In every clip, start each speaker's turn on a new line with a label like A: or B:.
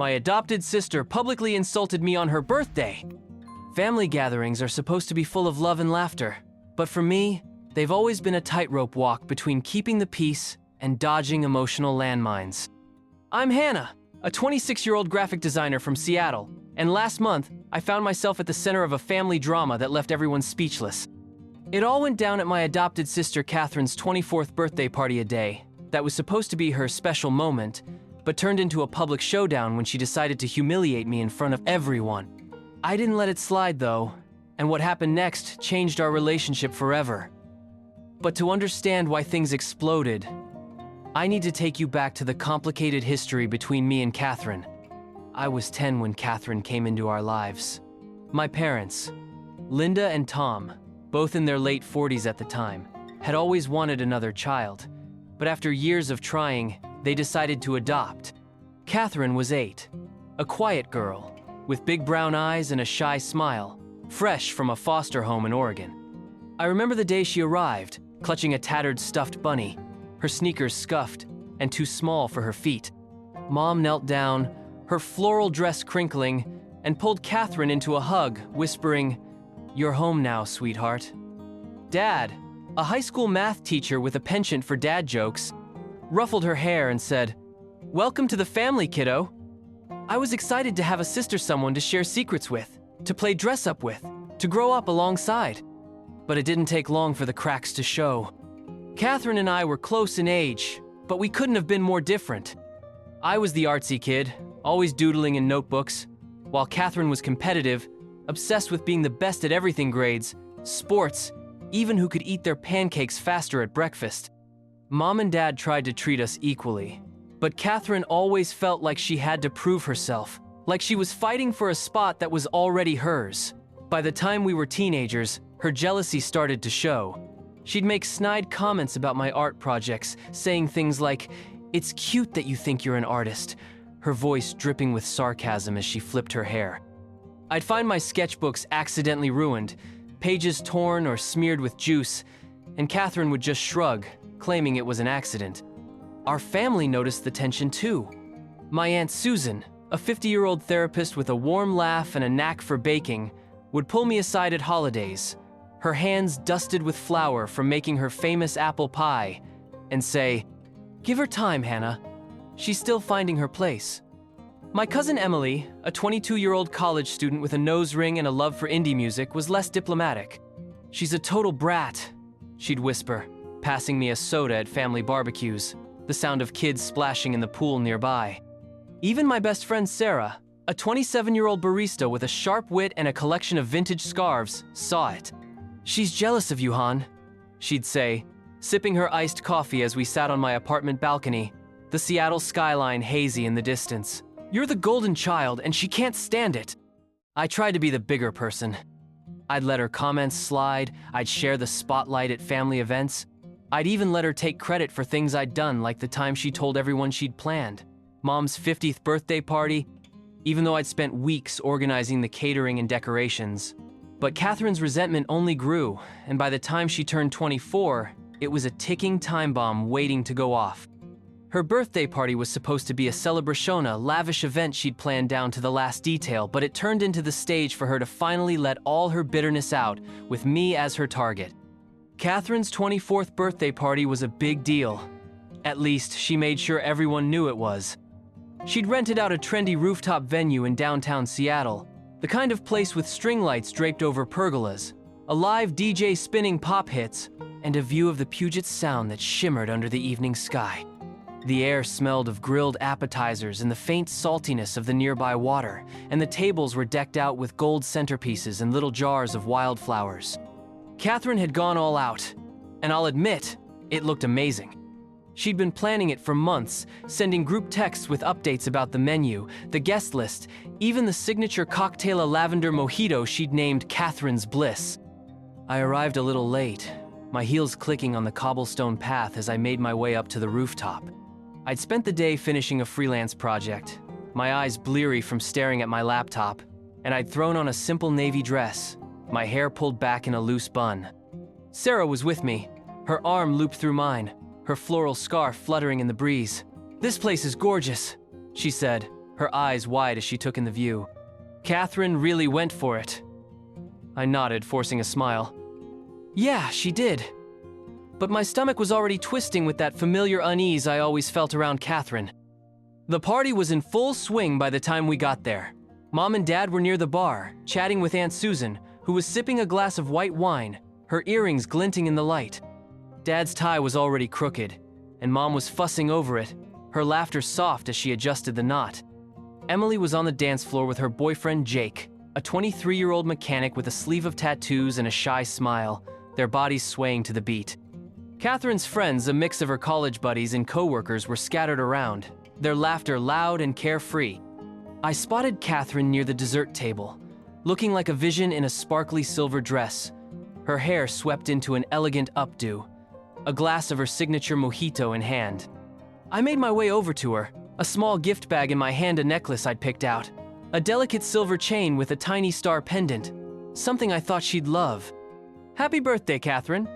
A: My adopted sister publicly insulted me on her birthday. Family gatherings are supposed to be full of love and laughter, but for me, they've always been a tightrope walk between keeping the peace and dodging emotional landmines. I'm Hannah, a 26-year-old graphic designer from Seattle, and last month, I found myself at the center of a family drama that left everyone speechless. It all went down at my adopted sister Catherine's 24th birthday party a day that was supposed to be her special moment, but turned into a public showdown when she decided to humiliate me in front of everyone. I didn't let it slide though, and what happened next changed our relationship forever. But to understand why things exploded, I need to take you back to the complicated history between me and Catherine. I was 10 when Catherine came into our lives. My parents, Linda and Tom, both in their late 40s at the time, had always wanted another child, but after years of trying, they decided to adopt. Catherine was 8, a quiet girl, with big brown eyes and a shy smile, fresh from a foster home in Oregon. I remember the day she arrived, clutching a tattered stuffed bunny, her sneakers scuffed and too small for her feet. Mom knelt down, her floral dress crinkling, and pulled Catherine into a hug, whispering, "You're home now, sweetheart." Dad, a high school math teacher with a penchant for dad jokes, ruffled her hair and said, "Welcome to the family, kiddo." I was excited to have a sister, someone to share secrets with, to play dress up with, to grow up alongside. But it didn't take long for the cracks to show. Catherine and I were close in age, but we couldn't have been more different. I was the artsy kid, always doodling in notebooks, while Catherine was competitive, obsessed with being the best at everything: grades, sports, even who could eat their pancakes faster at breakfast. Mom and Dad tried to treat us equally, but Catherine always felt like she had to prove herself, like she was fighting for a spot that was already hers. By the time we were teenagers, her jealousy started to show. She'd make snide comments about my art projects, saying things like, "It's cute that you think you're an artist," her voice dripping with sarcasm as she flipped her hair. I'd find my sketchbooks accidentally ruined, pages torn or smeared with juice, and Catherine would just shrug, claiming it was an accident. Our family noticed the tension too. My Aunt Susan, a 50-year-old therapist with a warm laugh and a knack for baking, would pull me aside at holidays, her hands dusted with flour from making her famous apple pie, and say, "Give her time, Hannah. She's still finding her place." My cousin Emily, a 22-year-old college student with a nose ring and a love for indie music, was less diplomatic. "She's a total brat," she'd whisper, passing me a soda at family barbecues, the sound of kids splashing in the pool nearby. Even my best friend Sarah, a 27-year-old barista with a sharp wit and a collection of vintage scarves, saw it. "She's jealous of you, Han," she'd say, sipping her iced coffee as we sat on my apartment balcony, the Seattle skyline hazy in the distance. "You're the golden child, and she can't stand it." I tried to be the bigger person. I'd let her comments slide, I'd share the spotlight at family events. I'd even let her take credit for things I'd done, like the time she told everyone she'd planned Mom's 50th birthday party, even though I'd spent weeks organizing the catering and decorations. But Catherine's resentment only grew, and by the time she turned 24, it was a ticking time bomb waiting to go off. Her birthday party was supposed to be a celebration, a lavish event she'd planned down to the last detail, but it turned into the stage for her to finally let all her bitterness out, with me as her target. Catherine's 24th birthday party was a big deal. At least, she made sure everyone knew it was. She'd rented out a trendy rooftop venue in downtown Seattle, the kind of place with string lights draped over pergolas, a live DJ spinning pop hits, and a view of the Puget Sound that shimmered under the evening sky. The air smelled of grilled appetizers and the faint saltiness of the nearby water, and the tables were decked out with gold centerpieces and little jars of wildflowers. Catherine had gone all out, and I'll admit, it looked amazing. She'd been planning it for months, sending group texts with updates about the menu, the guest list, even the signature cocktail, a lavender mojito she'd named Catherine's Bliss. I arrived a little late, my heels clicking on the cobblestone path as I made my way up to the rooftop. I'd spent the day finishing a freelance project, my eyes bleary from staring at my laptop, and I'd thrown on a simple navy dress, my hair pulled back in a loose bun. Sarah was with me, her arm looped through mine, her floral scarf fluttering in the breeze. "This place is gorgeous," she said, her eyes wide as she took in the view. Catherine really went for it. I nodded, forcing a smile. Yeah, she did. But my stomach was already twisting with that familiar unease I always felt around Catherine. The party was in full swing by the time we got there. Mom and Dad were near the bar, chatting with Aunt Susan, who was sipping a glass of white wine, her earrings glinting in the light. Dad's tie was already crooked, and Mom was fussing over it, her laughter soft as she adjusted the knot. Emily was on the dance floor with her boyfriend Jake, a 23-year-old mechanic with a sleeve of tattoos and a shy smile, their bodies swaying to the beat. Catherine's friends, a mix of her college buddies and co-workers, were scattered around, their laughter loud and carefree. I spotted Catherine near the dessert table, looking like a vision in a sparkly silver dress, her hair swept into an elegant updo, a glass of her signature mojito in hand. I made my way over to her, a small gift bag in my hand, a necklace I'd picked out, a delicate silver chain with a tiny star pendant, something I thought she'd love. "Happy birthday, Catherine,"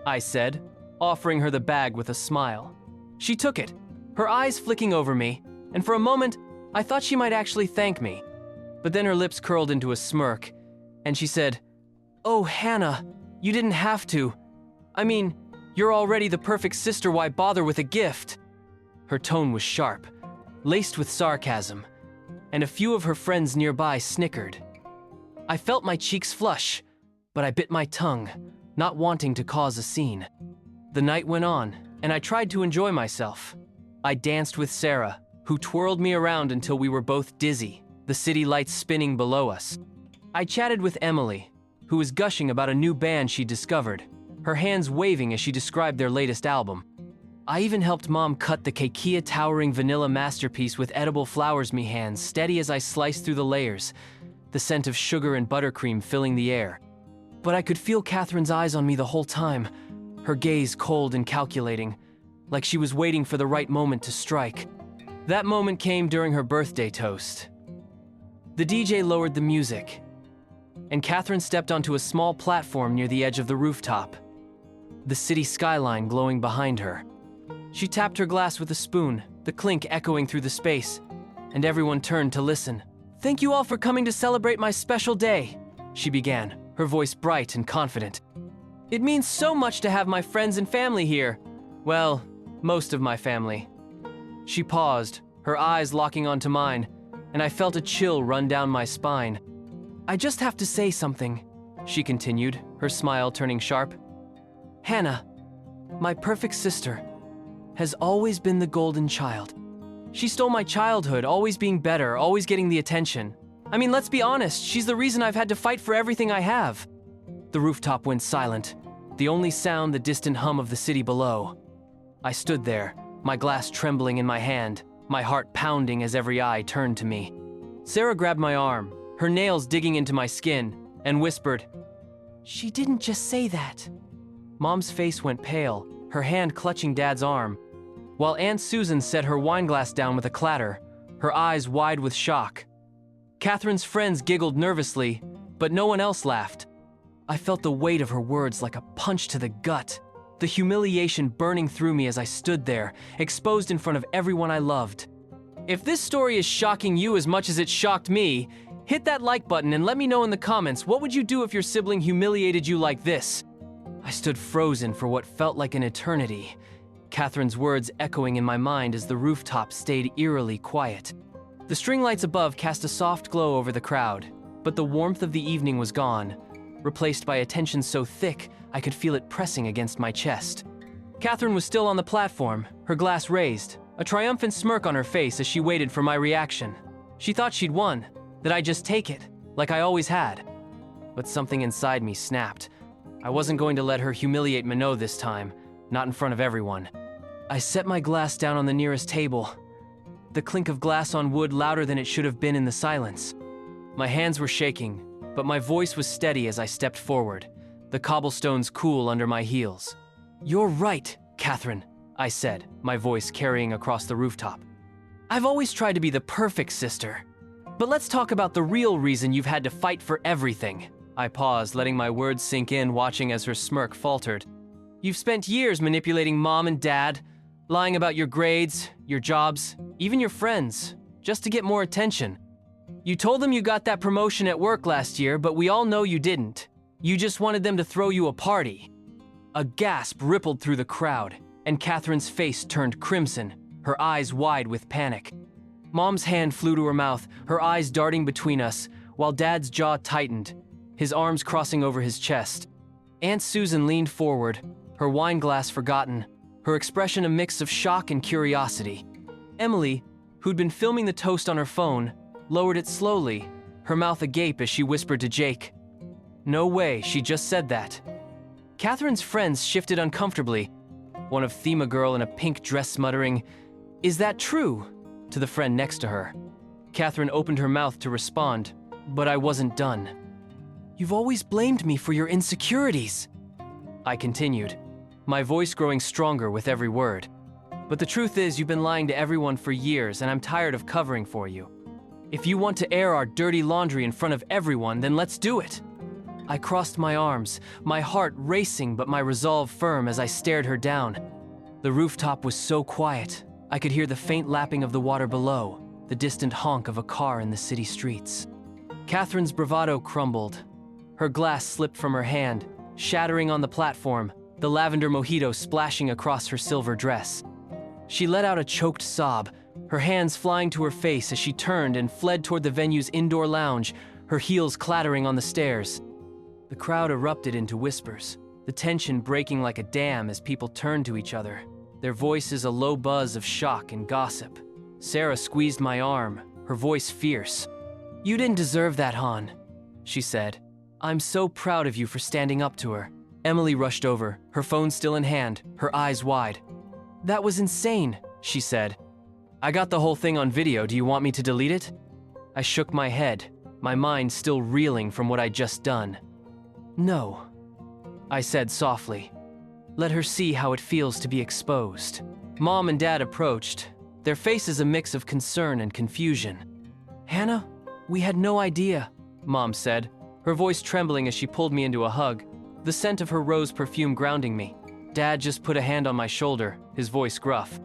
A: I said, offering her the bag with a smile. She took it, her eyes flicking over me, and for a moment, I thought she might actually thank me. But then her lips curled into a smirk, and she said, "Oh, Hannah, you didn't have to. I mean, you're already the perfect sister, why bother with a gift?" Her tone was sharp, laced with sarcasm, and a few of her friends nearby snickered. I felt my cheeks flush, but I bit my tongue, not wanting to cause a scene. The night went on, and I tried to enjoy myself. I danced with Sarah, who twirled me around until we were both dizzy, the city lights spinning below us. I chatted with Emily, who was gushing about a new band she'd discovered, her hands waving as she described their latest album. I even helped Mom cut the Kekia towering vanilla masterpiece with edible flowers, me hands steady as I sliced through the layers, the scent of sugar and buttercream filling the air. But I could feel Catherine's eyes on me the whole time, her gaze cold and calculating, like she was waiting for the right moment to strike. That moment came during her birthday toast. The DJ lowered the music, and Catherine stepped onto a small platform near the edge of the rooftop, the city skyline glowing behind her. She tapped her glass with a spoon, the clink echoing through the space, and everyone turned to listen. "Thank you all for coming to celebrate my special day," she began, her voice bright and confident. "It means so much to have my friends and family here. Well, most of my family." She paused, her eyes locking onto mine, and I felt a chill run down my spine. "I just have to say something," she continued, her smile turning sharp. "Hannah, my perfect sister, has always been the golden child. She stole my childhood, always being better, always getting the attention. I mean, let's be honest, she's the reason I've had to fight for everything I have." The rooftop went silent, the only sound the distant hum of the city below. I stood there, my glass trembling in my hand, my heart pounding as every eye turned to me. Sarah grabbed my arm, her nails digging into my skin, and whispered, "She didn't just say that." Mom's face went pale, her hand clutching Dad's arm, while Aunt Susan set her wine glass down with a clatter, her eyes wide with shock. Catherine's friends giggled nervously, but no one else laughed. I felt the weight of her words like a punch to the gut, the humiliation burning through me as I stood there, exposed in front of everyone I loved. If this story is shocking you as much as it shocked me, hit that like button and let me know in the comments, what would you do if your sibling humiliated you like this? I stood frozen for what felt like an eternity, Catherine's words echoing in my mind as the rooftop stayed eerily quiet. The string lights above cast a soft glow over the crowd, but the warmth of the evening was gone, replaced by a tension so thick I could feel it pressing against my chest. Catherine was still on the platform, her glass raised, a triumphant smirk on her face as she waited for my reaction. She thought she'd won, that I'd just take it, like I always had. But something inside me snapped. I wasn't going to let her humiliate Minot this time, not in front of everyone. I set my glass down on the nearest table, the clink of glass on wood louder than it should have been in the silence. My hands were shaking, but my voice was steady as I stepped forward, the cobblestones cool under my heels. "You're right, Catherine," I said, my voice carrying across the rooftop. "I've always tried to be the perfect sister. But let's talk about the real reason you've had to fight for everything." I paused, letting my words sink in, watching as her smirk faltered. "You've spent years manipulating Mom and Dad, lying about your grades, your jobs, even your friends, just to get more attention. You told them you got that promotion at work last year, but we all know you didn't. You just wanted them to throw you a party." A gasp rippled through the crowd, and Catherine's face turned crimson, her eyes wide with panic. Mom's hand flew to her mouth, her eyes darting between us, while Dad's jaw tightened, his arms crossing over his chest. Aunt Susan leaned forward, her wine glass forgotten, her expression a mix of shock and curiosity. Emily, who'd been filming the toast on her phone, lowered it slowly, her mouth agape as she whispered to Jake, "No way, she just said that." Catherine's friends shifted uncomfortably, one of Thema Girl in a pink dress muttering, "Is that true?" to the friend next to her. Catherine opened her mouth to respond, but I wasn't done. "You've always blamed me for your insecurities," I continued, my voice growing stronger with every word. "But the truth is you've been lying to everyone for years, and I'm tired of covering for you. If you want to air our dirty laundry in front of everyone, then let's do it." I crossed my arms, my heart racing but my resolve firm as I stared her down. The rooftop was so quiet, I could hear the faint lapping of the water below, the distant honk of a car in the city streets. Catherine's bravado crumbled. Her glass slipped from her hand, shattering on the platform, the lavender mojito splashing across her silver dress. She let out a choked sob, her hands flying to her face as she turned and fled toward the venue's indoor lounge, her heels clattering on the stairs. The crowd erupted into whispers, the tension breaking like a dam as people turned to each other, their voices a low buzz of shock and gossip. Sarah squeezed my arm, her voice fierce. "You didn't deserve that, Han," she said. "I'm so proud of you for standing up to her." Emily rushed over, her phone still in hand, her eyes wide. "That was insane," she said. "I got the whole thing on video. Do you want me to delete it?" I shook my head, my mind still reeling from what I'd just done. "No," I said softly. "Let her see how it feels to be exposed." Mom and Dad approached, their faces a mix of concern and confusion. "Hannah, we had no idea," Mom said, her voice trembling as she pulled me into a hug, the scent of her rose perfume grounding me. Dad just put a hand on my shoulder, his voice gruff.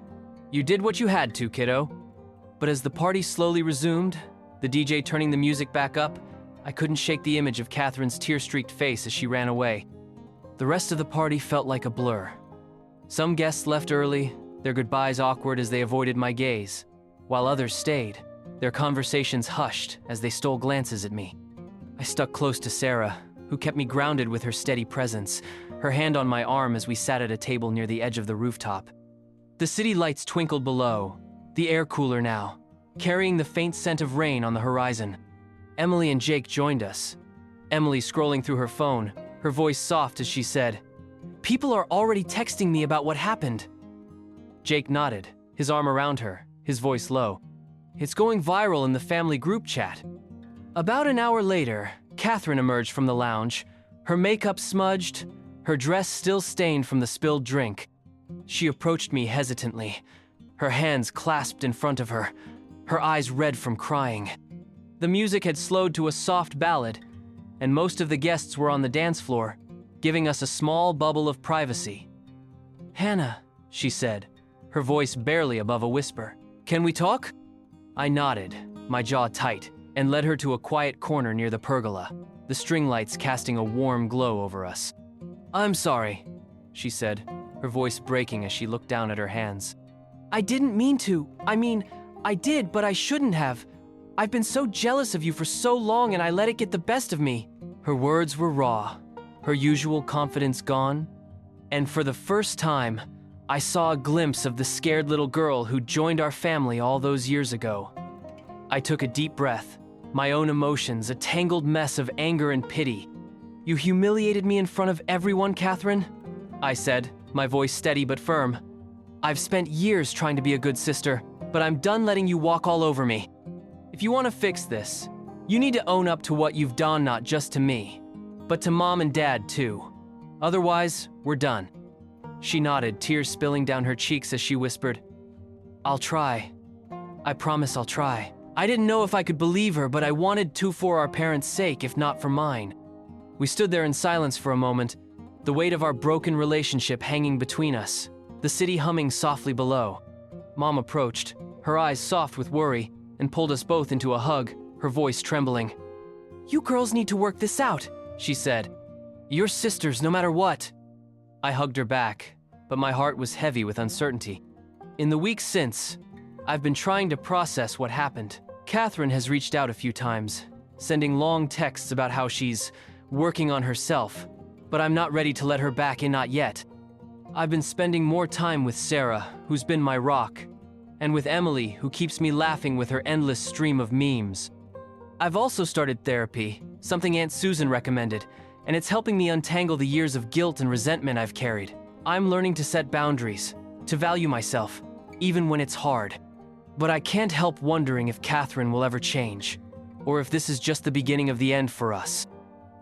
A: "You did what you had to, kiddo." But as the party slowly resumed, the DJ turning the music back up, I couldn't shake the image of Catherine's tear-streaked face as she ran away. The rest of the party felt like a blur. Some guests left early, their goodbyes awkward as they avoided my gaze, while others stayed, their conversations hushed as they stole glances at me. I stuck close to Sarah, who kept me grounded with her steady presence, her hand on my arm as we sat at a table near the edge of the rooftop. The city lights twinkled below, the air cooler now, carrying the faint scent of rain on the horizon. Emily and Jake joined us. Emily scrolling through her phone, her voice soft as she said, "People are already texting me about what happened." Jake nodded, his arm around her, his voice low. "It's going viral in the family group chat." About an hour later, Catherine emerged from the lounge, her makeup smudged, her dress still stained from the spilled drink. She approached me hesitantly, her hands clasped in front of her, her eyes red from crying. The music had slowed to a soft ballad, and most of the guests were on the dance floor, giving us a small bubble of privacy. "Hannah," she said, her voice barely above a whisper. "Can we talk?" I nodded, my jaw tight, and led her to a quiet corner near the pergola, the string lights casting a warm glow over us. "I'm sorry," she said, her voice breaking as she looked down at her hands. "I didn't mean to. I did, but I shouldn't have. I've been so jealous of you for so long and I let it get the best of me." Her words were raw, her usual confidence gone, and for the first time, I saw a glimpse of the scared little girl who joined our family all those years ago. I took a deep breath, my own emotions a tangled mess of anger and pity. "You humiliated me in front of everyone, Catherine," I said, my voice steady but firm. "I've spent years trying to be a good sister, but I'm done letting you walk all over me. If you want to fix this, you need to own up to what you've done not just to me, but to Mom and Dad too. Otherwise, we're done." She nodded, tears spilling down her cheeks as she whispered, "I'll try. I promise I'll try." I didn't know if I could believe her, but I wanted to for our parents' sake, if not for mine. We stood there in silence for a moment, the weight of our broken relationship hanging between us, the city humming softly below. Mom approached, her eyes soft with worry, and pulled us both into a hug, her voice trembling. "You girls need to work this out," she said. "You're sisters no matter what." I hugged her back, but my heart was heavy with uncertainty. In the weeks since, I've been trying to process what happened. Catherine has reached out a few times, sending long texts about how she's working on herself, but I'm not ready to let her back in, not yet. I've been spending more time with Sarah, who's been my rock, and with Emily, who keeps me laughing with her endless stream of memes. I've also started therapy, something Aunt Susan recommended, and it's helping me untangle the years of guilt and resentment I've carried. I'm learning to set boundaries, to value myself, even when it's hard. But I can't help wondering if Catherine will ever change, or if this is just the beginning of the end for us.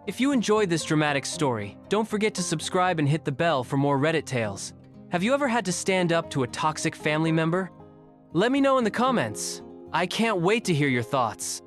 A: If you enjoyed this dramatic story, don't forget to subscribe and hit the bell for more Reddit tales. Have you ever had to stand up to a toxic family member? Let me know in the comments. I can't wait to hear your thoughts.